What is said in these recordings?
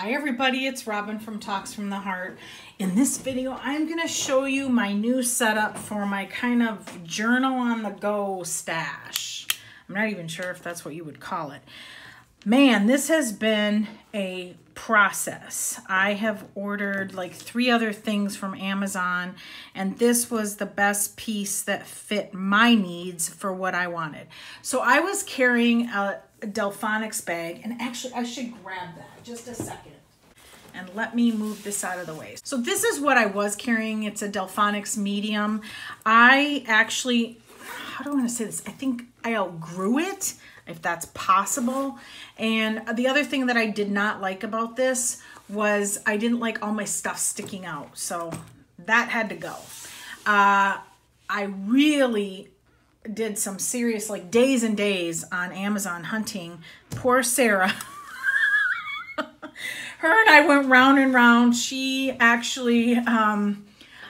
Hi everybody, it's Robin from Talks from the Heart. In this video, I'm going to show you my new setup for my kind of journal on the go stash. I'm not even sure if that's what you would call it. Man, this has been a process. I have ordered like 3 other things from Amazon, and this was the best piece that fit my needs for what I wanted. So I was carrying a Delphonics bag, and actually I should grab that just a second and let me move this out of the way. So this is what I was carrying. It's a Delphonics medium. I actually, how do I want to say this? I think I outgrew it, if that's possible. And the other thing that I did not like about this was I didn't like all my stuff sticking out. So that had to go. I really did some serious, like, days and days on Amazon hunting. Poor Sarah. Her and I went round and round. She actually, I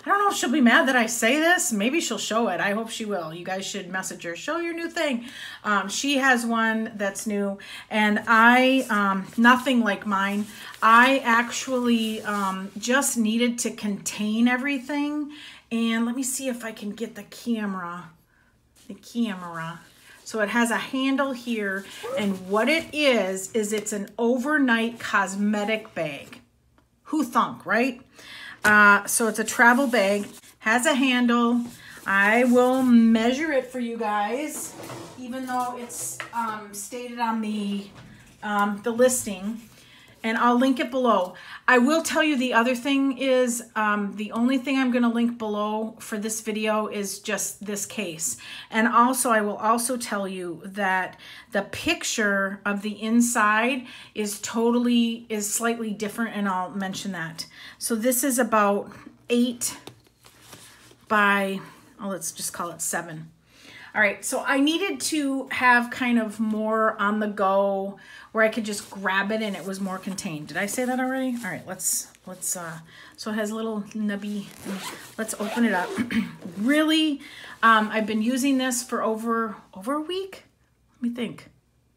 don't know if she'll be mad that I say this. Maybe she'll show it. I hope she will. You guys should message her. Show your new thing. She has one that's new, and I, nothing like mine. I actually just needed to contain everything. And let me see if I can get the camera. So it has a handle here, and what it is it's an overnight cosmetic bag. Who thunk, right? So it's a travel bag, has a handle. I will measure it for you guys, even though it's stated on the listing, and I'll link it below. I will tell you the other thing is the only thing I'm going to link below for this video is just this case. And also I will also tell you that the picture of the inside is slightly different, and I'll mention that. So this is about 8 by, oh, let's just call it 7. All right, so I needed to have kind of more on the go where I could just grab it and it was more contained. Did I say that already? All right, so it has a little nubby thing. Let's open it up. Really, I've been using this for over a week. Let me think,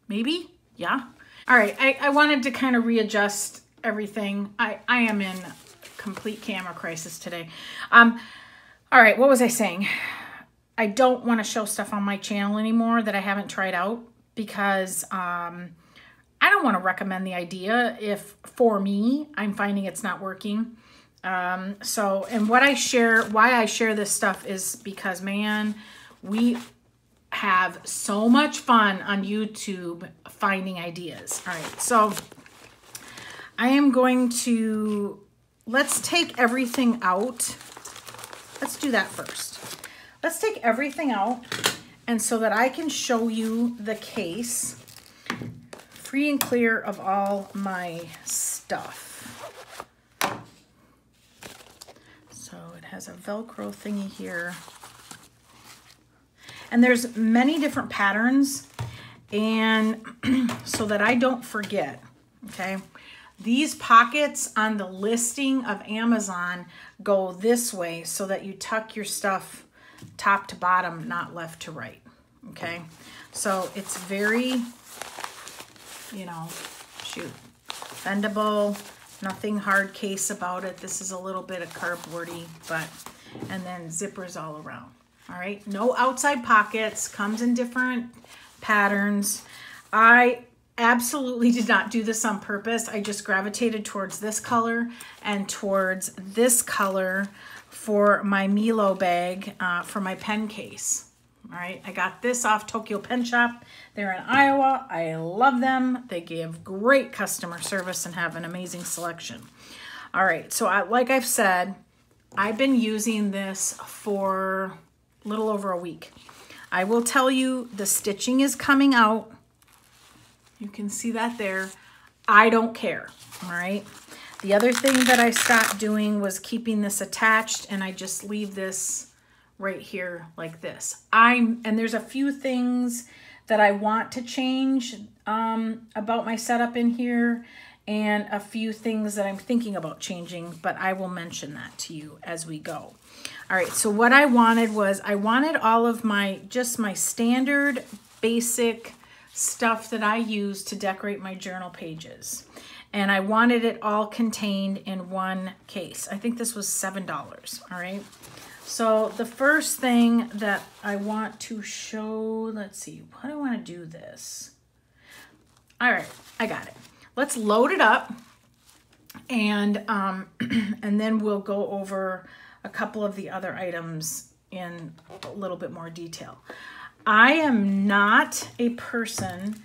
maybe, yeah. All right, I wanted to kind of readjust everything. I am in complete camera crisis today. All right, what was I saying? I don't want to show stuff on my channel anymore that I haven't tried out, because I don't want to recommend the idea if, for me, I'm finding it's not working. And why I share this stuff is because, man, we have so much fun on YouTube finding ideas. All right, so I am going to, let's take everything out. Let's do that first. Let's take everything out, and so that I can show you the case free and clear of all my stuff. So it has a Velcro thingy here. And there's many different patterns, and so that I don't forget, okay? These pockets on the listing of Amazon go this way so that you tuck your stuff top to bottom, not left to right, okay? So it's very, you know, shoot, bendable, nothing hard case about it. This is a little bit of cardboardy, but, and then zippers all around, all right? No outside pockets, comes in different patterns. I absolutely did not do this on purpose. I just gravitated towards this color and towards this color for my Milloo bag for my pen case. All right, I got this off Tokyo Pen Shop. They're in Iowa. I love them. They give great customer service and have an amazing selection. All right, so like I've said, I've been using this for a little over a week. I will tell you, the stitching is coming out. You can see that there. I don't care, all right? The other thing that I stopped doing was keeping this attached, and I just leave this right here like this. And there's a few things that I want to change about my setup in here, and a few things that I'm thinking about changing, but I will mention that to you as we go. All right, so what I wanted was, I wanted all of my, just my standard basic stuff that I use to decorate my journal pages. and I wanted it all contained in one case. I think this was $7, all right? So the first thing that I want to show, let's see, how do I want to do this? All right, I got it. Let's load it up, and then we'll go over a couple of the other items in a little bit more detail. I am not a person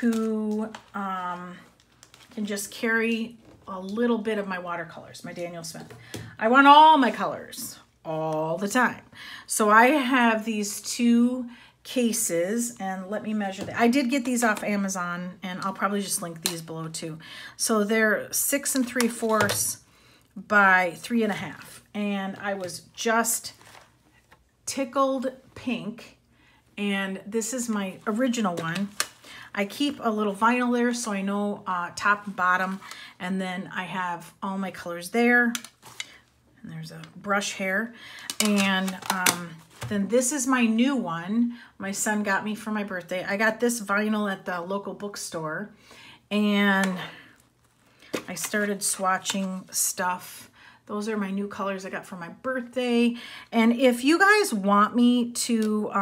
who can just carry a little bit of my watercolors, my Daniel Smith. I want all my colors all the time. So I have these two cases, and let me measure that. I did get these off Amazon, and I'll probably just link these below too. So they're 6 3/4 by 3 1/2, and I was just tickled pink, and this is my original one. I keep a little vinyl there so I know top and bottom, and then I have all my colors there. And there's a brush hair, and then this is my new one. My son got me for my birthday. I got this vinyl at the local bookstore, and I started swatching stuff. Those are my new colors I got for my birthday. And if you guys want me to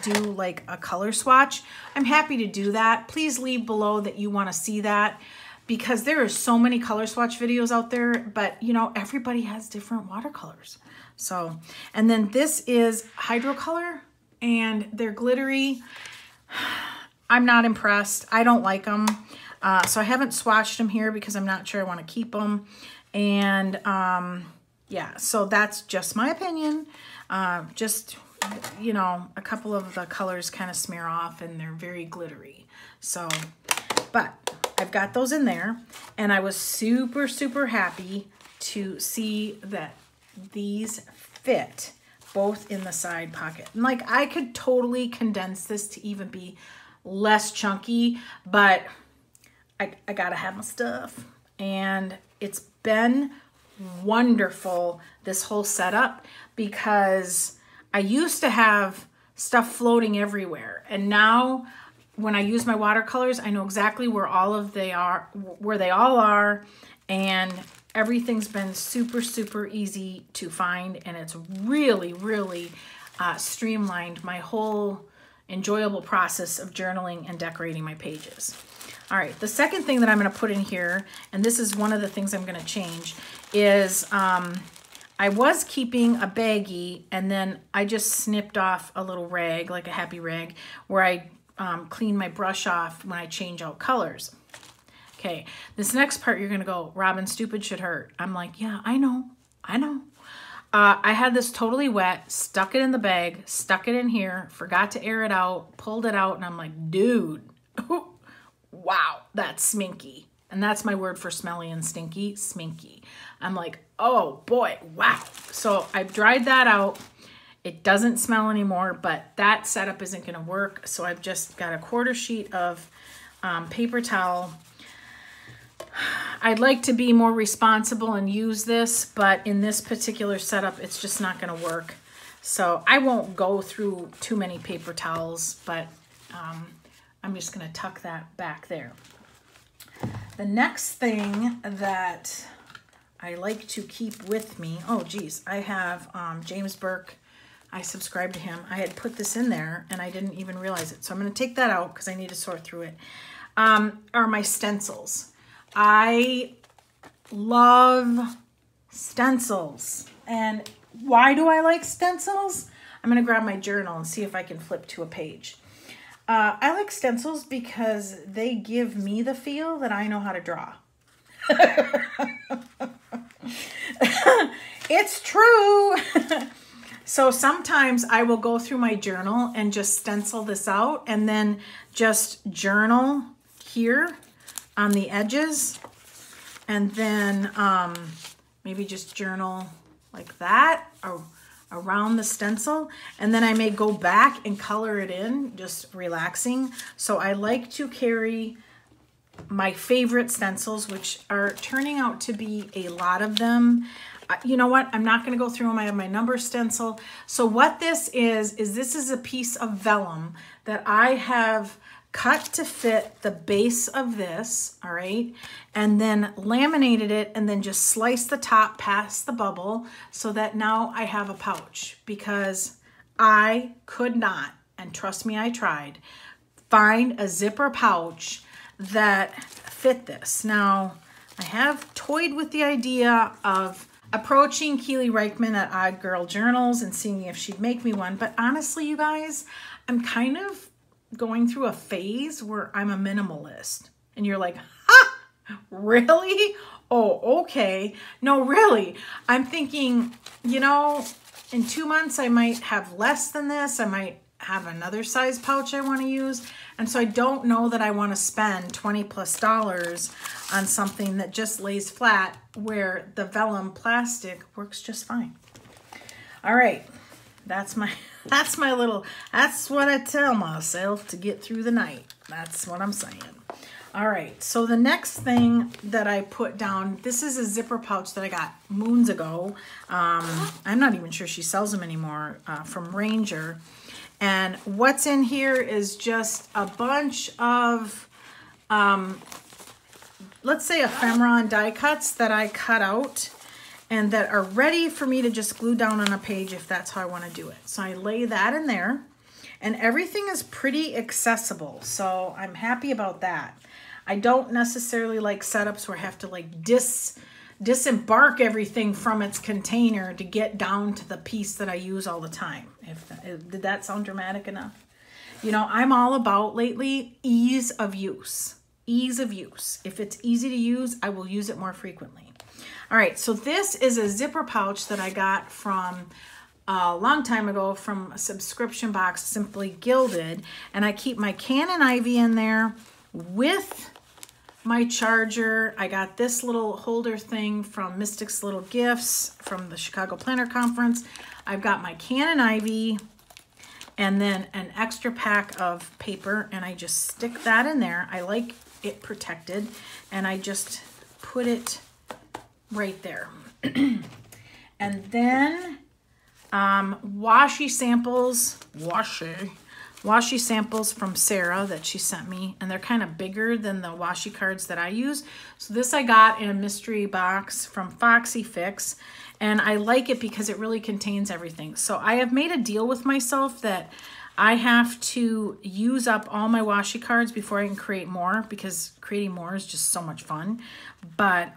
do like a color swatch, I'm happy to do that. Please leave below that you want to see that, because there are so many color swatch videos out there, but you know, everybody has different watercolors. So, and then this is hydrocolor, and they're glittery. I'm not impressed. I don't like them. So I haven't swatched them here because I'm not sure I want to keep them. And yeah, so that's just my opinion. Just, you know, a couple of the colors kind of smear off, and they're very glittery. So, but I've got those in there, and I was super, super happy to see that these fit both in the side pocket. And like, I could totally condense this to even be less chunky, but I gotta have my stuff. And it's been wonderful, this whole setup, because I used to have stuff floating everywhere, and now when I use my watercolors, I know exactly where they all are, and everything's been super, super easy to find, and it's really, really streamlined my whole enjoyable process of journaling and decorating my pages. All right, the second thing that I'm going to put in here, and this is one of the things I'm going to change, is I was keeping a baggie, and then I just snipped off a little rag, like a happy rag, where I clean my brush off when I change out colors. Okay, this next part you're going to go, Robin, stupid should hurt. I'm like, yeah, I know. I had this totally wet, stuck it in the bag, stuck it in here, forgot to air it out, pulled it out, and I'm like, dude, wow, that's sminky. And that's my word for smelly and stinky, sminky. I'm like, oh boy, wow. So I've dried that out. It doesn't smell anymore, but that setup isn't gonna work. So I've just got a 1/4 sheet of paper towel. I'd like to be more responsible and use this, but in this particular setup, it's just not gonna work. So I won't go through too many paper towels, but I'm just gonna tuck that back there. The next thing that I like to keep with me, oh geez, I have James Burke. I subscribe to him. I had put this in there and I didn't even realize it. So I'm going to take that out because I need to sort through it. Are my stencils. I love stencils. And why do I like stencils? I'm going to grab my journal and see if I can flip to a page. I like stencils because they give me the feel that I know how to draw. It's true. So sometimes I will go through my journal and just stencil this out and then just journal here on the edges, and then maybe just journal like that or around the stencil, and then I may go back and color it in, just relaxing. So I like to carry my favorite stencils, which are turning out to be a lot of them. You know what? I'm not going to go through them. I have my number stencil. So what this is this is a piece of vellum that I have cut to fit the base of this, all right, and then laminated it and then just sliced the top past the bubble so that now I have a pouch, because I could not, and trust me, I tried, find a zipper pouch that fit this. Now, I have toyed with the idea of approaching Keely Reichman at Odd Girl Journals and seeing if she'd make me one, but honestly, you guys, I'm kind of going through a phase where I'm a minimalist. And you're like, ha, really? Oh, okay. No, really. I'm thinking, you know, in 2 months, I might have less than this. I might have another size pouch I want to use. And so I don't know that I want to spend $20+ on something that just lays flat, where the vellum plastic works just fine. All right. That's what I tell myself to get through the night. That's what I'm saying. All right, so the next thing that I put down, this is a zipper pouch that I got moons ago. I'm not even sure she sells them anymore, from Ranger. And what's in here is just a bunch of, let's say, ephemera die cuts that I cut out and that are ready for me to just glue down on a page if that's how I want to do it. So I lay that in there, and everything is pretty accessible, so I'm happy about that. I don't necessarily like setups where I have to like disembark everything from its container to get down to the piece that I use all the time. Did that sound dramatic enough? You know, I'm all about lately ease of use. Ease of use. If it's easy to use, I will use it more frequently. All right, so this is a zipper pouch that I got from a long time ago from a subscription box, Simply Gilded, and I keep my Canon Ivy in there with my charger. I got this little holder thing from Mystic's Little Gifts from the Chicago Planner Conference. I've got my Canon Ivy and then an extra pack of paper, and I just stick that in there. I like it protected, and I just put it right there. And then washi samples, washi samples from Sarah that she sent me, and they're kind of bigger than the washi cards that I use. So this I got in a mystery box from Foxy Fix, and I like it because it really contains everything. So I have made a deal with myself that I have to use up all my washi cards before I can create more, because creating more is just so much fun. But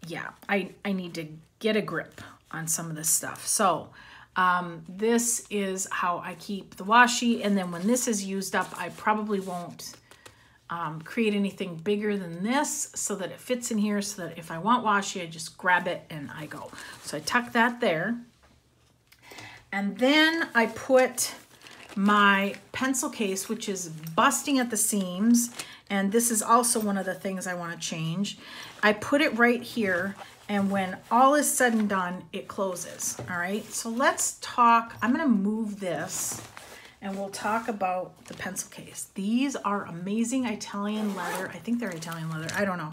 yeah, I need to get a grip on some of this stuff. So this is how I keep the washi, and then when this is used up, I probably won't create anything bigger than this, so that it fits in here, so that if I want washi, I just grab it and I go. So I tuck that there. And then I put my pencil case, which is busting at the seams, and this is also one of the things I want to change. I put it right here, and when all is said and done, it closes. All right, so let's talk. I'm going to move this, and we'll talk about the pencil case. These are amazing Italian leather. I think they're Italian leather. I don't know.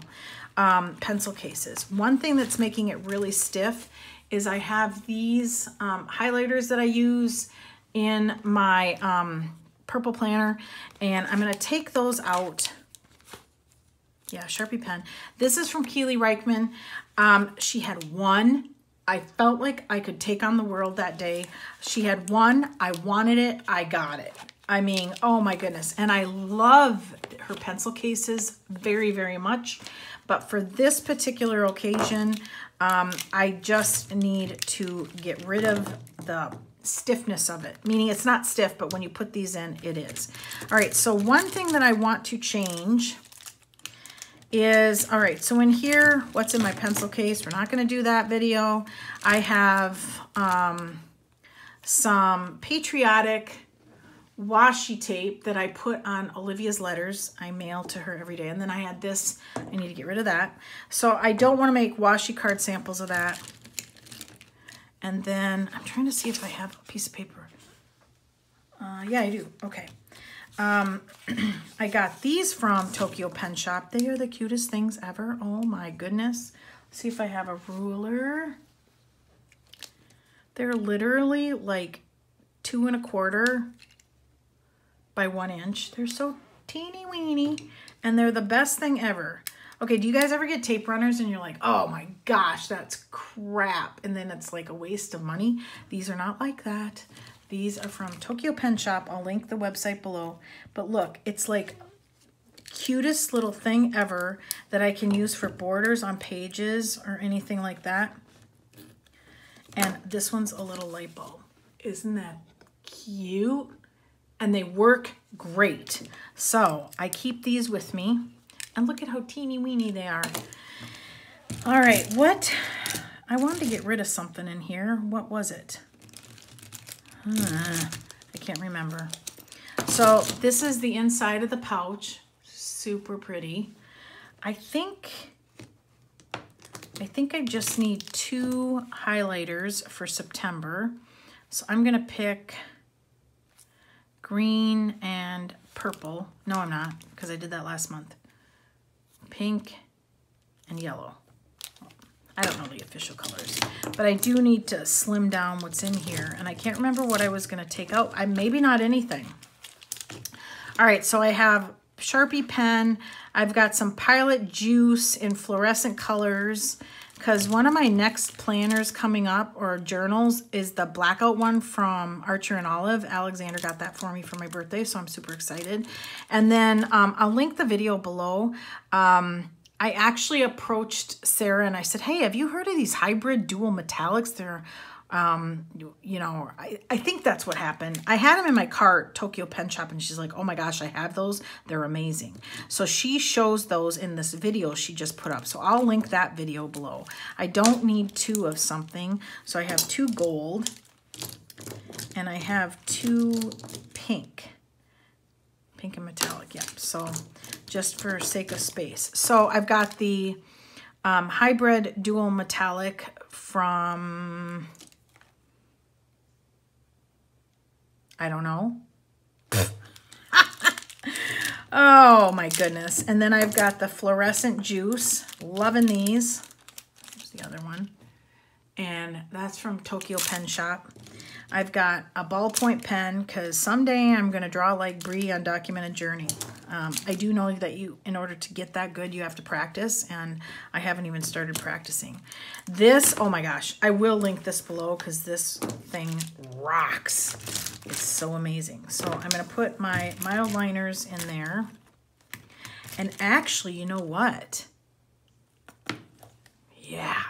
Pencil cases. One thing that's making it really stiff is I have these highlighters that I use in my purple planner, and I'm going to take those out. Yeah, Sharpie pen. This is from Keely Reichman. She had one. I felt like I could take on the world that day. She had one. I wanted it. I got it. I mean, oh my goodness. And I love her pencil cases very, very much. But for this particular occasion, I just need to get rid of the stiffness of it. Meaning it's not stiff, but when you put these in, it is. All right, so one thing that I want to change is, all right, so in here, what's in my pencil case? We're not going to do that video. I have some patriotic washi tape that I put on Olivia's letters. I mail to her every day. And then I had this. I need to get rid of that. So I don't want to make washi card samples of that. And then I'm trying to see if I have a piece of paper. Yeah, I do. Okay. I got these from Tokyo Pen Shop. They are the cutest things ever. Oh my goodness. Let's see if I have a ruler. They're literally like 2 1/4 by 1 inch. They're so teeny weeny and they're the best thing ever. Okay, do you guys ever get tape runners and you're like, oh my gosh, that's crap, and then it's like a waste of money? These are not like that. These are from Tokyo Pen Shop. I'll link the website below. But look, it's like cutest little thing ever that I can use for borders on pages or anything like that. And this one's a little light bulb. Isn't that cute? And they work great. So I keep these with me. And look at how teeny weeny they are. All right, what? I wanted to get rid of something in here. What was it? I can't remember. So this is the inside of the pouch. Super pretty. I think I just need 2 highlighters for September. So I'm gonna pick green and purple. No, I'm not, because I did that last month. Pink and yellow. I don't know the official colors, but I do need to slim down what's in here, and I can't remember what I was gonna take out. Maybe not anything. All right, so I have Sharpie pen. I've got some Pilot Juice in fluorescent colors, because one of my next planners coming up, or journals, is the blackout one from Archer and Olive. Alexander got that for me for my birthday, so I'm super excited. And then I'll link the video below. I actually approached Sarah and I said, hey, have you heard of these hybrid dual metallics? They're, you know, I think that's what happened. I had them in my cart, Tokyo Pen Shop, and she's like, oh my gosh, I have those. They're amazing. So she shows those in this video she just put up. So I'll link that video below. I don't need 2 of something. So I have 2 gold and I have 2 pink. Pink and metallic, yep. So just for sake of space. So I've got the hybrid dual metallic from, I don't know. Oh my goodness. And then I've got the fluorescent juice. Loving these. Here's the other one. And that's from Tokyo Pen Shop. I've got a ballpoint pen because someday I'm going to draw like Brie on Documented Journey. I do know that in order to get that good, you have to practice, and I haven't even started practicing. This, oh my gosh, I will link this below because this thing rocks. It's so amazing. So I'm going to put my mild liners in there. And actually, you know what? Yeah.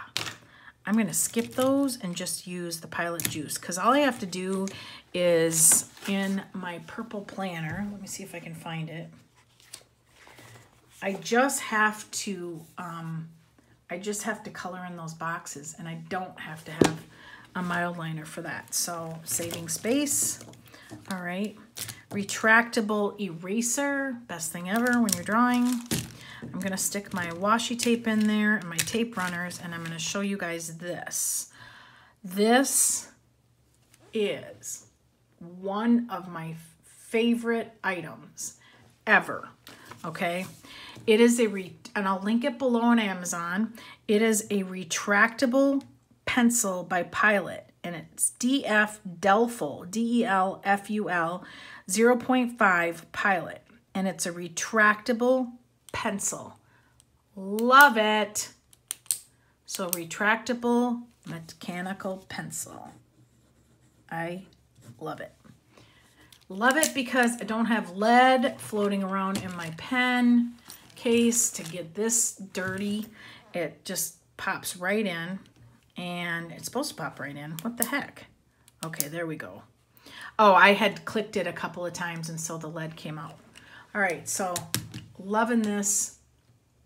I'm going to skip those and just use the Pilot Juice because all I have to do is in my purple planner. Let me see if I can find it. I just have to color in those boxes, and I don't have to have a mild liner for that. So saving space. All right. Retractable eraser, best thing ever when you're drawing. I'm going to stick my washi tape in there and my tape runners, and I'm going to show you guys this. This is one of my favorite items ever, okay? It is and I'll link it below on Amazon. It is a retractable pencil by Pilot, and it's DF Delful, D-E-L-F-U-L 0.5 Pilot, and it's a retractable pencil. Love it. So retractable mechanical pencil. I love it. Love it because I don't have lead floating around in my pen case to get this dirty. It just pops right in, and it's supposed to pop right in. What the heck? Okay, there we go. Oh, I had clicked it a couple of times, and so the lead came out. All right, so loving this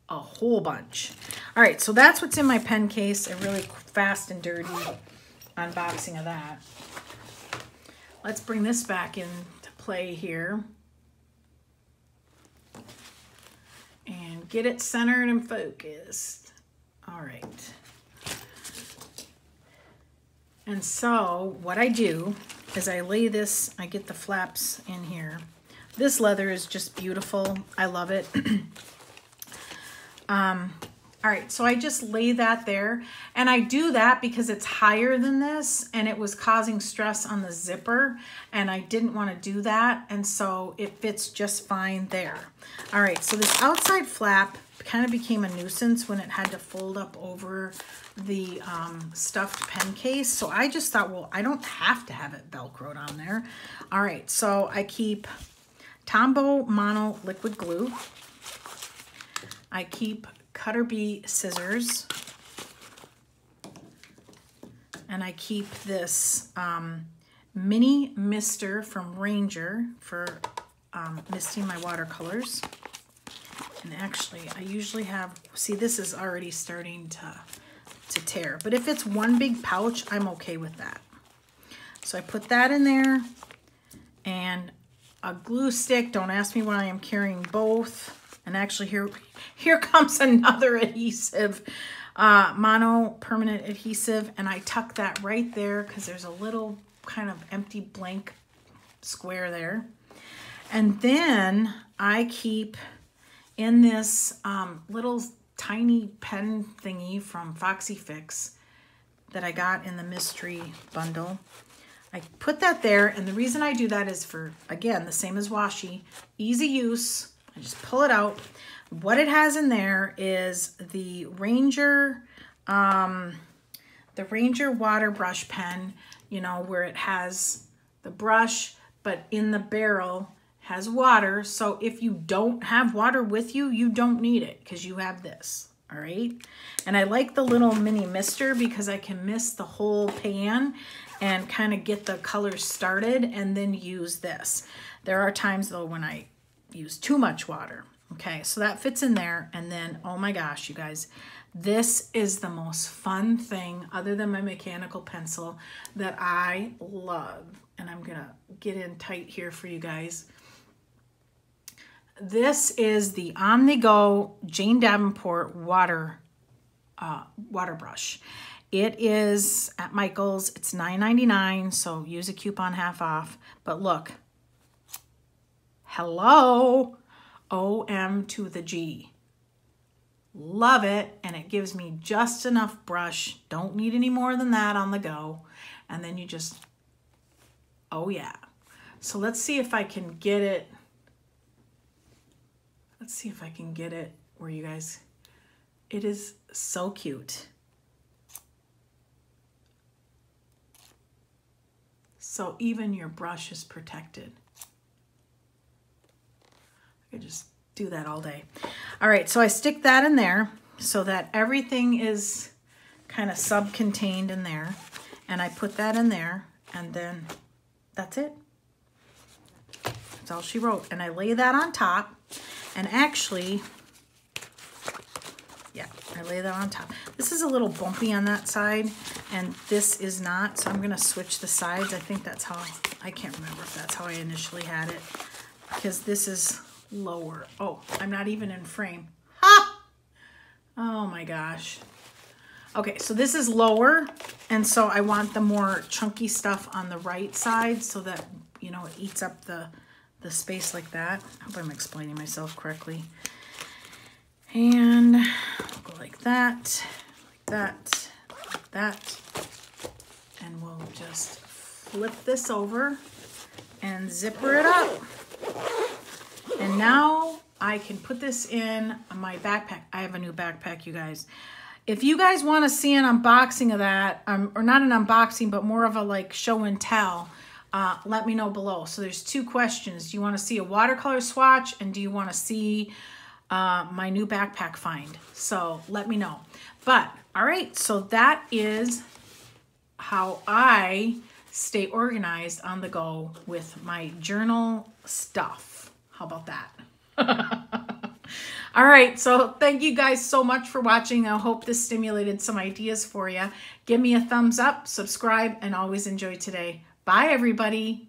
a whole bunch. All right, so that's what's in my pen case. A really fast and dirty unboxing of that. Let's bring this back into play here and get it centered and focused. All right. And so what I do is I lay this, I get the flaps in here. This leather is just beautiful. I love it. All right, so I just lay that there, and I do that because it's higher than this and it was causing stress on the zipper, and I didn't want to do that, and so it fits just fine there. All right, so this outside flap kind of became a nuisance when it had to fold up over the stuffed pen case, so I just thought, well, I don't have to have it Velcroed on there. All right, so I keep Tombow Mono liquid glue. I keep Cutter Bee scissors, and I keep this mini mister from Ranger for misting my watercolors. And actually, I usually have, see, this is already starting to tear, but if it's one big pouch, I'm okay with that. So I put that in there, and a glue stick. Don't ask me why I'm carrying both. And actually here comes another adhesive, mono permanent adhesive, and I tuck that right there because there's a little kind of empty blank square there. And then I keep in this little tiny pen thingy from Foxy Fix that I got in the mystery bundle. I put that there, and the reason I do that is for, again, the same as washi, easy use. I just pull it out. What it has in there is the Ranger water brush pen, you know, where it has the brush, but in the barrel has water. So if you don't have water with you, you don't need it because you have this, all right? And I like the little mini mister because I can mist the whole pan and kind of get the colors started and then use this. There are times though when I use too much water. Okay, so that fits in there. And then, oh my gosh, you guys, this is the most fun thing other than my mechanical pencil that I love. And I'm gonna get in tight here for you guys. This is the On The Go Jane Davenport water brush. It is at Michael's. It's $9.99, so use a coupon half off. But look, hello, OM to the G. Love it, and it gives me just enough brush. Don't need any more than that on the go. And then you just, oh yeah. So let's see if I can get it. Let's see if I can get it where you guys, it is so cute. So even your brush is protected. I could just do that all day. All right, so I stick that in there so that everything is kind of sub-contained in there. And I put that in there, and then that's it. That's all she wrote. And I lay that on top. And actually, yeah, I lay that on top. This is a little bumpy on that side, and this is not, so I'm gonna switch the sides. I think that's how, I can't remember if that's how I initially had it, because this is lower. Oh, I'm not even in frame. Ha! Oh my gosh. Okay, so this is lower, and so I want the more chunky stuff on the right side so that, you know, it eats up the space like that. I hope I'm explaining myself correctly. And I'll go like that, like that, like that. And we'll just flip this over and zipper it up. And now I can put this in my backpack. I have a new backpack, you guys. If you guys want to see an unboxing of that, or not an unboxing, but more of a like show and tell, let me know below. So there's two questions. Do you want to see a watercolor swatch, and do you want to see my new backpack find? So let me know. But all right, so that is how I stay organized on the go with my journal stuff. How about that? All right, so thank you guys so much for watching. I hope this stimulated some ideas for you. Give me a thumbs up, subscribe, and always enjoy today. Bye, everybody.